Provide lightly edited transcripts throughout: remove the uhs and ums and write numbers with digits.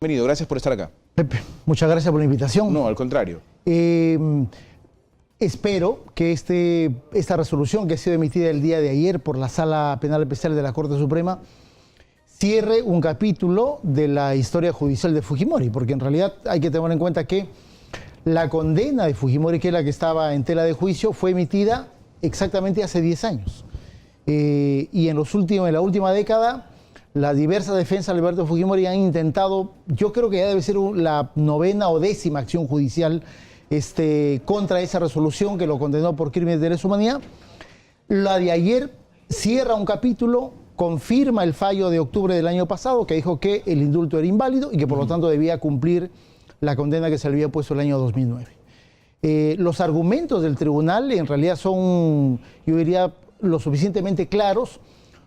Bienvenido, gracias por estar acá. Pepe, muchas gracias por la invitación. No, al contrario. Espero que esta resolución que ha sido emitida el día de ayer por la Sala Penal Especial de la Corte Suprema cierre un capítulo de la historia judicial de Fujimori, porque en realidad hay que tener en cuenta que la condena de Fujimori, que es la que estaba en tela de juicio, fue emitida exactamente hace 10 años. Y en la última década, las diversas defensas de Alberto Fujimori han intentado, yo creo que ya debe ser la 9ª o 10ª acción judicial contra esa resolución que lo condenó por crímenes de lesa humanidad. La de ayer cierra un capítulo, confirma el fallo de octubre del año pasado que dijo que el indulto era inválido y que por lo tanto debía cumplir la condena que se le había puesto el año 2009. Los argumentos del tribunal en realidad son, yo diría, lo suficientemente claros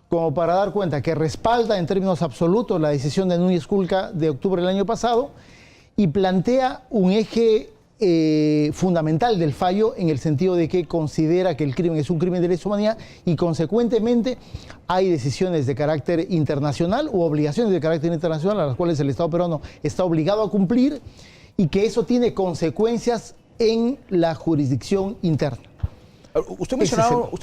como para dar cuenta que respalda en términos absolutos la decisión de Núñez Culca de octubre del año pasado y plantea un eje fundamental del fallo en el sentido de que considera que el crimen es un crimen de lesa humanidad y consecuentemente hay decisiones de carácter internacional u obligaciones de carácter internacional a las cuales el Estado peruano está obligado a cumplir y que eso tiene consecuencias en la jurisdicción interna. Usted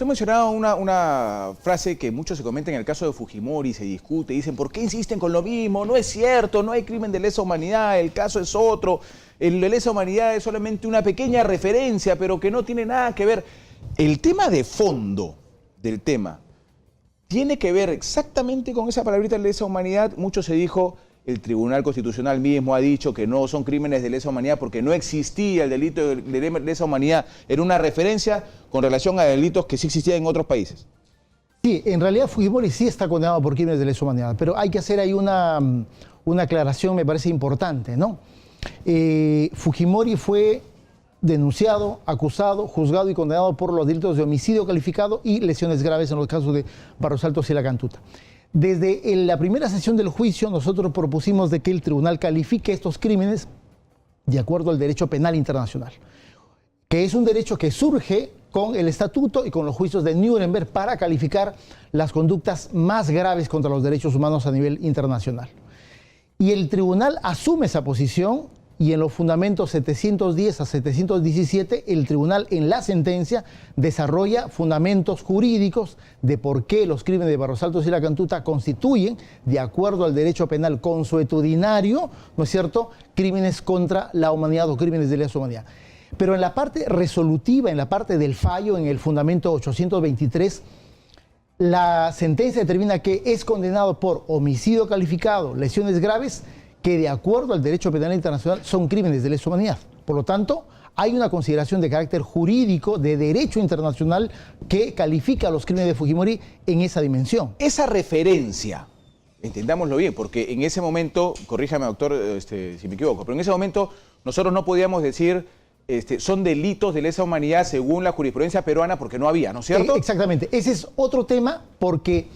mencionaba una frase que muchos se comentan en el caso de Fujimori, se discute, dicen, ¿por qué insisten con lo mismo? No es cierto, no hay crimen de lesa humanidad, el caso es otro, el de lesa humanidad es solamente una pequeña referencia, pero que no tiene nada que ver. El tema de fondo del tema tiene que ver exactamente con esa palabrita de lesa humanidad. Mucho se dijo, el Tribunal Constitucional mismo ha dicho que no son crímenes de lesa humanidad porque no existía el delito de lesa humanidad, era una referencia con relación a delitos que sí existían en otros países. Sí, en realidad Fujimori sí está condenado por crímenes de lesa humanidad, pero hay que hacer ahí una aclaración, me parece importante, ¿no? Fujimori fue denunciado, acusado, juzgado y condenado por los delitos de homicidio calificado y lesiones graves en los casos de Barros Altos y La Cantuta. Desde la primera sesión del juicio nosotros propusimos de que el tribunal califique estos crímenes de acuerdo al derecho penal internacional, que es un derecho que surge con el estatuto y con los juicios de Nuremberg para calificar las conductas más graves contra los derechos humanos a nivel internacional. Y el tribunal asume esa posición y en los fundamentos 710 a 717 el tribunal en la sentencia desarrolla fundamentos jurídicos de por qué los crímenes de Barros Altos y La Cantuta constituyen, de acuerdo al derecho penal consuetudinario, ¿no es cierto?, crímenes contra la humanidad o crímenes de lesa humanidad. Pero en la parte resolutiva, en la parte del fallo, en el fundamento 823, la sentencia determina que es condenado por homicidio calificado, lesiones graves, que de acuerdo al derecho penal internacional son crímenes de lesa humanidad. Por lo tanto, hay una consideración de carácter jurídico, de derecho internacional, que califica a los crímenes de Fujimori en esa dimensión. Esa referencia, entendámoslo bien, porque en ese momento, corríjame doctor si me equivoco, pero en ese momento nosotros no podíamos decir son delitos de lesa humanidad según la jurisprudencia peruana porque no había, ¿no es cierto? Exactamente, ese es otro tema porque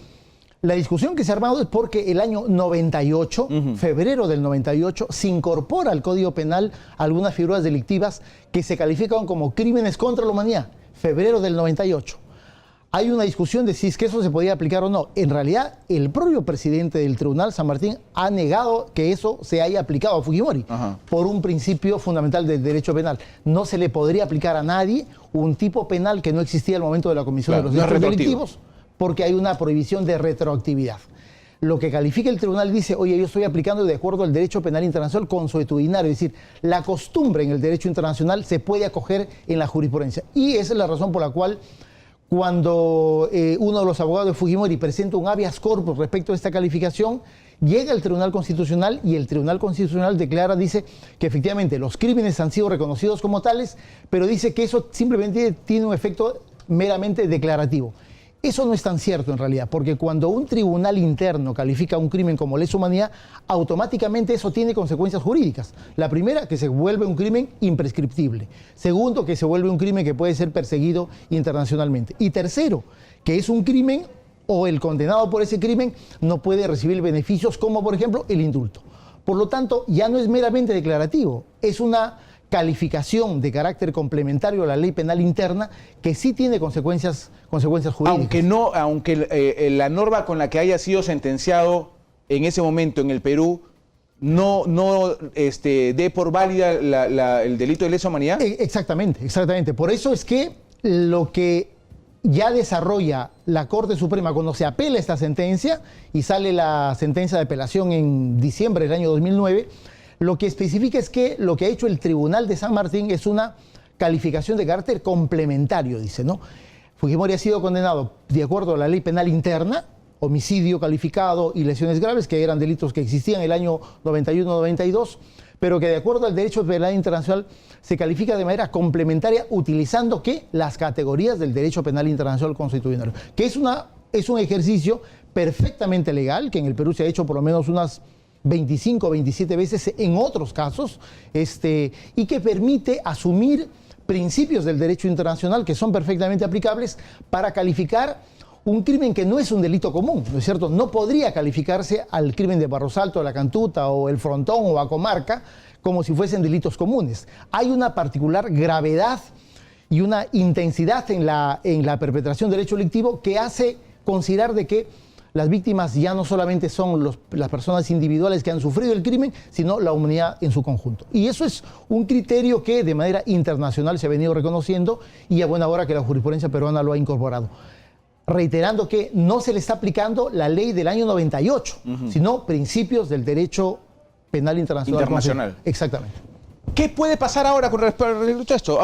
la discusión que se ha armado es porque el año 98, febrero del 98, se incorpora al Código Penal algunas figuras delictivas que se califican como crímenes contra la humanidad, febrero del 98. Hay una discusión de si es que eso se podía aplicar o no. En realidad, el propio presidente del Tribunal, San Martín, ha negado que eso se haya aplicado a Fujimori por un principio fundamental del derecho penal. No se le podría aplicar a nadie un tipo penal que no existía al momento de la comisión de los delitos delictivos, porque hay una prohibición de retroactividad. Lo que califica el tribunal dice, oye, yo estoy aplicando de acuerdo al derecho penal internacional consuetudinario, es decir, la costumbre en el derecho internacional se puede acoger en la jurisprudencia. Y esa es la razón por la cual cuando uno de los abogados de Fujimori presenta un habeas corpus respecto a esta calificación, llega al Tribunal Constitucional y el Tribunal Constitucional dice que efectivamente los crímenes han sido reconocidos como tales, pero dice que eso simplemente tiene un efecto meramente declarativo. Eso no es tan cierto en realidad, porque cuando un tribunal interno califica un crimen como lesa humanidad, automáticamente eso tiene consecuencias jurídicas. La primera, que se vuelve un crimen imprescriptible. Segundo, que se vuelve un crimen que puede ser perseguido internacionalmente. Y tercero, que es un crimen o el condenado por ese crimen no puede recibir beneficios como por ejemplo el indulto. Por lo tanto, ya no es meramente declarativo, es una calificación de carácter complementario a la ley penal interna que sí tiene consecuencias jurídicas. Aunque la norma con la que haya sido sentenciado en ese momento en el Perú no dé por válida el delito de lesa humanidad. Exactamente. Por eso es que lo que ya desarrolla la Corte Suprema cuando se apela esta sentencia y sale la sentencia de apelación en diciembre del año 2009, lo que especifica es que lo que ha hecho el Tribunal de San Martín es una calificación de carácter complementario, dice, ¿no? Fujimori ha sido condenado de acuerdo a la ley penal interna, homicidio calificado y lesiones graves, que eran delitos que existían en el año 91-92, pero que de acuerdo al derecho penal internacional se califica de manera complementaria utilizando ¿qué? Las categorías del derecho penal internacional constitucional, que es un ejercicio perfectamente legal, que en el Perú se ha hecho por lo menos unas 25 o 27 veces en otros casos, y que permite asumir principios del derecho internacional que son perfectamente aplicables para calificar un crimen que no es un delito común, ¿no es cierto? No podría calificarse al crimen de Barros Alto, la Cantuta o el Frontón o Acomarca como si fuesen delitos comunes. Hay una particular gravedad y una intensidad en la perpetración del hecho delictivo que hace considerar de que las víctimas ya no solamente son las personas individuales que han sufrido el crimen, sino la humanidad en su conjunto. Y eso es un criterio que de manera internacional se ha venido reconociendo y a buena hora que la jurisprudencia peruana lo ha incorporado. Reiterando que no se le está aplicando la ley del año 98, sino principios del derecho penal internacional. Exactamente. ¿Qué puede pasar ahora con respecto a esto?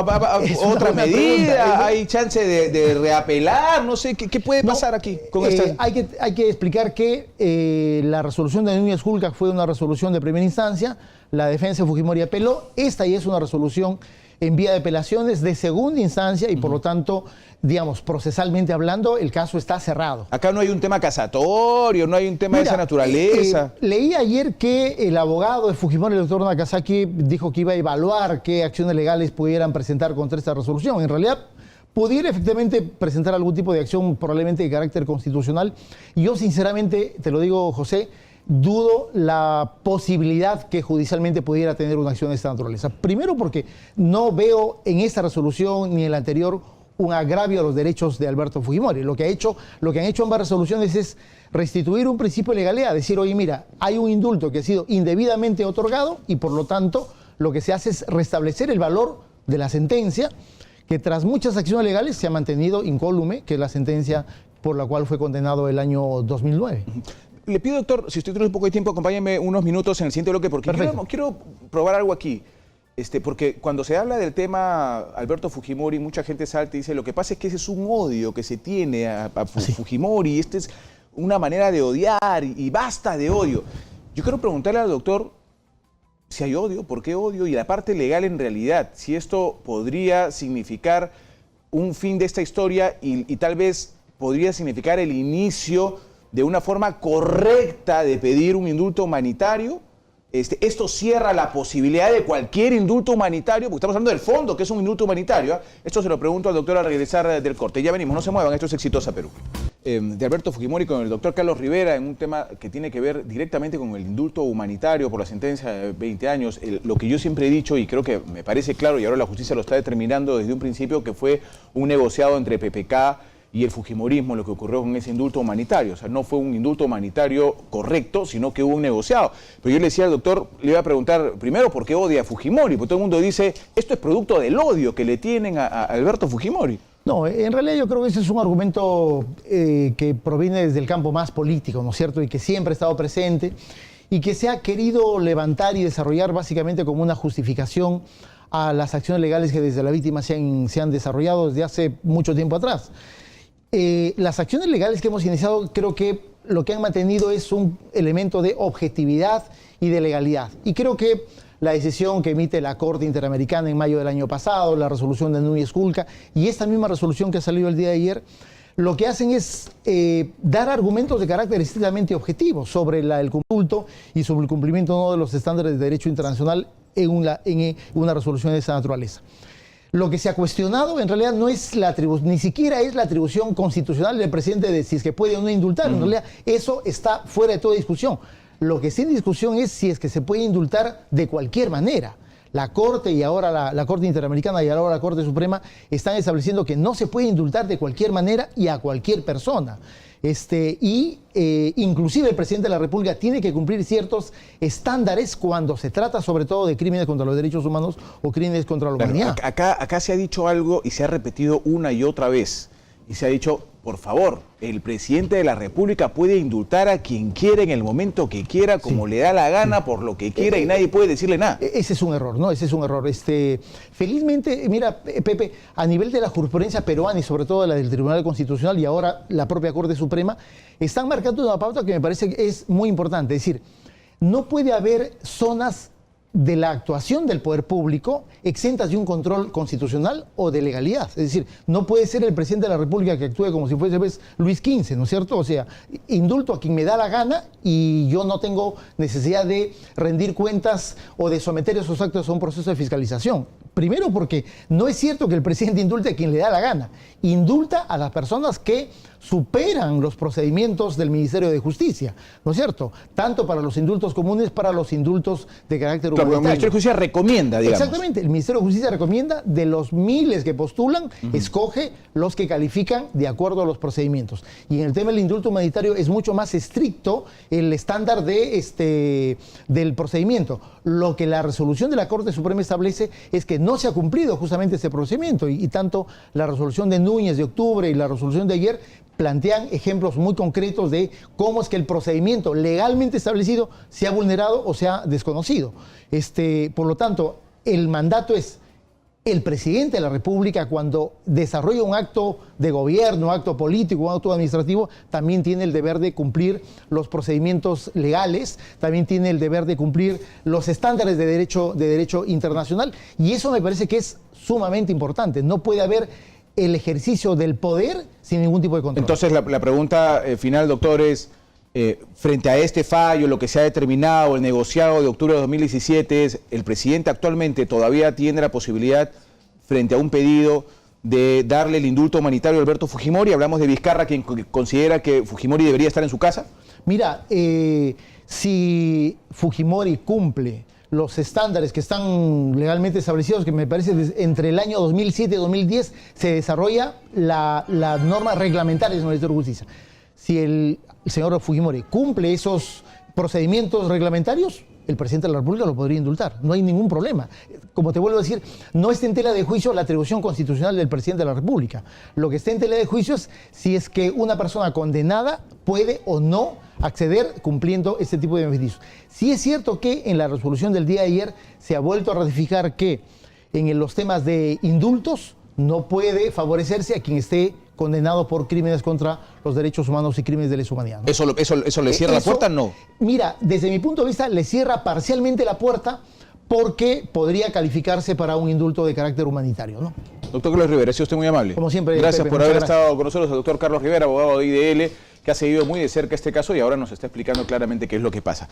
¿Otra medida? ¿Hay chance de reapelar? No sé, ¿qué puede pasar aquí con esta? Hay que explicar que la resolución de Núñez Julca fue una resolución de primera instancia, la defensa de Fujimori apeló, esta ya es una resolución en vía de apelaciones de segunda instancia y por lo tanto, digamos, procesalmente hablando, el caso está cerrado. Acá no hay un tema casatorio, no hay un tema de esa naturaleza. Leí ayer que el abogado de Fujimori, el doctor Nakazaki, dijo que iba a evaluar qué acciones legales pudieran presentar contra esta resolución. En realidad, pudiera efectivamente presentar algún tipo de acción probablemente de carácter constitucional. Y yo sinceramente, te lo digo, José, dudo la posibilidad que judicialmente pudiera tener una acción de esta naturaleza. Primero porque no veo en esta resolución ni en la anterior un agravio a los derechos de Alberto Fujimori. Lo que han hecho ambas resoluciones es restituir un principio de legalidad, decir, oye, mira, hay un indulto que ha sido indebidamente otorgado y por lo tanto lo que se hace es restablecer el valor de la sentencia que tras muchas acciones legales se ha mantenido incólume, que es la sentencia por la cual fue condenado el año 2009. Le pido, doctor, si usted tiene un poco de tiempo, acompáñeme unos minutos en el siguiente bloque, porque quiero probar algo aquí. Porque cuando se habla del tema Alberto Fujimori, mucha gente salta y dice, lo que pasa es que ese es un odio que se tiene a Fujimori, esta es una manera de odiar y basta de odio. Yo quiero preguntarle al doctor si hay odio, por qué odio, y la parte legal en realidad, si esto podría significar un fin de esta historia y tal vez podría significar el inicio de una forma correcta de pedir un indulto humanitario. Esto cierra la posibilidad de cualquier indulto humanitario, porque estamos hablando del fondo, que es un indulto humanitario. Esto se lo pregunto al doctor al regresar del corte. Ya venimos, no se muevan, esto es Exitosa Perú. De Alberto Fujimori con el doctor Carlos Rivera en un tema que tiene que ver directamente con el indulto humanitario por la sentencia de 20 años. Lo que yo siempre he dicho, y creo que me parece claro, y ahora la justicia lo está determinando desde un principio, que fue un negociado entre PPK y el fujimorismo, lo que ocurrió con ese indulto humanitario. O sea, no fue un indulto humanitario correcto, sino que hubo un negociado. Pero yo le decía al doctor, le iba a preguntar primero por qué odia a Fujimori, porque todo el mundo dice, esto es producto del odio que le tienen a Alberto Fujimori. No, en realidad yo creo que ese es un argumento que proviene desde el campo más político, ¿no es cierto? Y que siempre ha estado presente y que se ha querido levantar y desarrollar básicamente como una justificación a las acciones legales que desde la víctima se han desarrollado desde hace mucho tiempo atrás. Las acciones legales que hemos iniciado creo que lo que han mantenido es un elemento de objetividad y de legalidad. Y creo que la decisión que emite la Corte Interamericana en mayo del año pasado, la resolución de Núñez Julca y esta misma resolución que ha salido el día de ayer, lo que hacen es dar argumentos de carácter estrictamente objetivo sobre el indulto y sobre el cumplimiento no de los estándares de derecho internacional en una resolución de esa naturaleza. Lo que se ha cuestionado en realidad no es ni siquiera es la atribución constitucional del presidente de si es que puede o no indultar. En realidad eso está fuera de toda discusión. Lo que sí en discusión es si es que se puede indultar de cualquier manera. la Corte y ahora la Corte Interamericana y ahora la Corte Suprema están estableciendo que no se puede indultar de cualquier manera y a cualquier persona. Inclusive el presidente de la República tiene que cumplir ciertos estándares cuando se trata sobre todo de crímenes contra los derechos humanos o crímenes contra la humanidad. Acá se ha dicho algo y se ha repetido una y otra vez. Y se ha dicho, por favor, el presidente de la República puede indultar a quien quiera en el momento que quiera, como le da la gana, por lo que quiera, y nadie puede decirle nada. Ese es un error, ¿no? Ese es un error. Felizmente, mira, Pepe, a nivel de la jurisprudencia peruana y sobre todo la del Tribunal Constitucional y ahora la propia Corte Suprema, están marcando una pauta que me parece que es muy importante. Es decir, no puede haber zonas de la actuación del poder público exentas de un control constitucional o de legalidad. Es decir, no puede ser el presidente de la República que actúe como si fuese Luis XV, ¿no es cierto? O sea, indulto a quien me da la gana y yo no tengo necesidad de rendir cuentas o de someter esos actos a un proceso de fiscalización. Primero porque no es cierto que el presidente indulte a quien le da la gana. Indulta a las personas que superan los procedimientos del Ministerio de Justicia, ¿no es cierto? Tanto para los indultos comunes, para los indultos de carácter humanitario. El Ministerio de Justicia recomienda, digamos. Exactamente, el Ministerio de Justicia recomienda, de los miles que postulan, escoge los que califican de acuerdo a los procedimientos. Y en el tema del indulto humanitario es mucho más estricto el estándar del procedimiento. Lo que la resolución de la Corte Suprema establece es que no se ha cumplido justamente ese procedimiento y tanto la resolución de Núñez de octubre y la resolución de ayer plantean ejemplos muy concretos de cómo es que el procedimiento legalmente establecido se ha vulnerado o se ha desconocido. Por lo tanto, el mandato es el presidente de la República, cuando desarrolla un acto de gobierno, un acto político, un acto administrativo, también tiene el deber de cumplir los procedimientos legales, también tiene el deber de cumplir los estándares de derecho internacional, y eso me parece que es sumamente importante. No puede haber el ejercicio del poder sin ningún tipo de control. Entonces la pregunta final, doctor, es, frente a este fallo, lo que se ha determinado, el negociado de octubre de 2017, es, el presidente actualmente todavía tiene la posibilidad, frente a un pedido, de darle el indulto humanitario a Alberto Fujimori. Hablamos de Vizcarra, quien considera que Fujimori debería estar en su casa. Mira, si Fujimori cumple los estándares que están legalmente establecidos, que me parece entre el año 2007 y 2010 se desarrolla la norma reglamentaria del Ministerio de Justicia. Si el señor Fujimori cumple esos procedimientos reglamentarios, el presidente de la República lo podría indultar, no hay ningún problema. Como te vuelvo a decir, no está en tela de juicio la atribución constitucional del presidente de la República. Lo que está en tela de juicio es si es que una persona condenada puede o no acceder cumpliendo este tipo de beneficios. Sí es cierto que en la resolución del día de ayer se ha vuelto a ratificar que en los temas de indultos no puede favorecerse a quien esté condenado por crímenes contra los derechos humanos y crímenes de lesa humanidad, ¿no? ¿Eso le cierra la puerta? No. Mira, desde mi punto de vista le cierra parcialmente la puerta porque podría calificarse para un indulto de carácter humanitario, ¿no? Doctor Carlos Rivera, ha sido usted muy amable. Como siempre. Gracias Pepe, por haber estado con nosotros, el doctor Carlos Rivera, abogado de IDL, que ha seguido muy de cerca este caso y ahora nos está explicando claramente qué es lo que pasa.